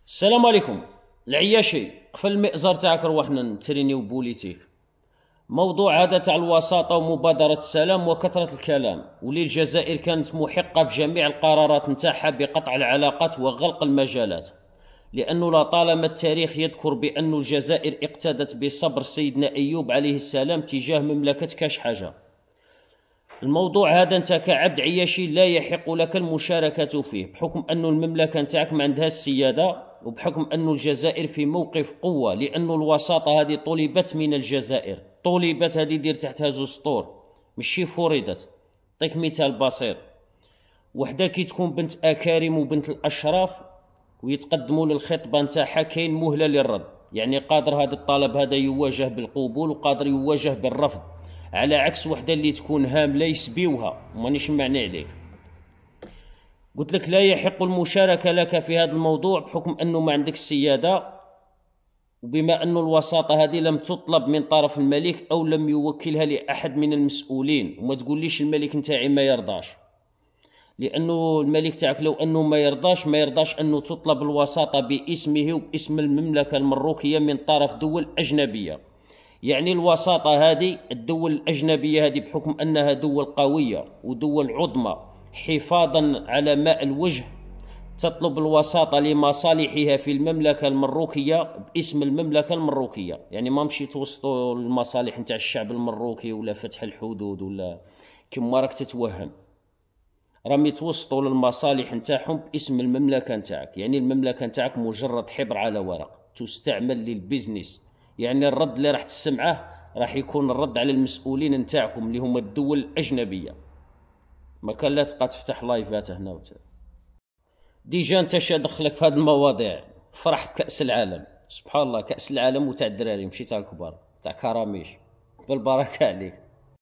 السلام عليكم. العياشي قفل المئزر تاعك روحنا نترينيو بوليتيك. موضوع هذا تاع الوساطة ومبادرة السلام وكثرة الكلام، ولي الجزائر كانت محقة في جميع القرارات نتاعها بقطع العلاقات وغلق المجالات، لأنه لطالما التاريخ يذكر بأن الجزائر اقتدت بصبر سيدنا أيوب عليه السلام تجاه مملكة كاش حاجة. الموضوع هذا انت كعبد عياشي لا يحق لك المشاركة فيه، بحكم أن المملكة نتاعك ما عندها السيادة، وبحكم أن الجزائر في موقف قوة، لأن الوساطة هذه طلبت من الجزائر، طلبت هذه دير تحتها زوج سطور ماشي فرضت. نعطيك مثال بسيط، وحده كي تكون بنت أكارم وبنت الأشراف ويتقدموا للخطبة نتاعها كاين مهلة للرد، يعني قادر هذا الطلب هذا يواجه بالقبول وقادر يواجه بالرفض، على عكس وحده اللي تكون هامله يسبيوها ومانيش معني عليك. قلت لك لا يحق المشاركه لك في هذا الموضوع بحكم انه ما عندك السياده، وبما أن الوساطه هذه لم تطلب من طرف الملك او لم يوكلها لاحد من المسؤولين. وما تقوليش الملك نتاعي ما يرضاش، لانه الملك تاعك لو انه ما يرضاش انه تطلب الوساطه باسمه وباسم المملكه المروكيه من طرف دول اجنبيه. يعني الوساطة هذه الدول الأجنبية هذه بحكم أنها دول قوية ودول عظمى حفاظا على ماء الوجه تطلب الوساطة لمصالحها في المملكة المروكية باسم المملكة المروكية. يعني ما مشي توسطوا المصالح نتاع الشعب المروكي ولا فتح الحدود ولا كما راك تتوهم، راهم يتوسطوا للمصالح نتاعهم باسم المملكة نتاعك. يعني المملكة نتاعك مجرد حبر على ورق تستعمل للبزنس. يعني الرد اللي راح تسمعه راح يكون الرد على المسؤولين نتاعكم اللي هما الدول الأجنبية. ما كان لا تبقى تفتح لايفات هنا ديجا انت شا دخلك في هذه المواضيع. فرح بكأس العالم، سبحان الله، كأس العالم وتاع الدراري ماشي تاع الكبار، تاع كراميش. بالبركة عليك.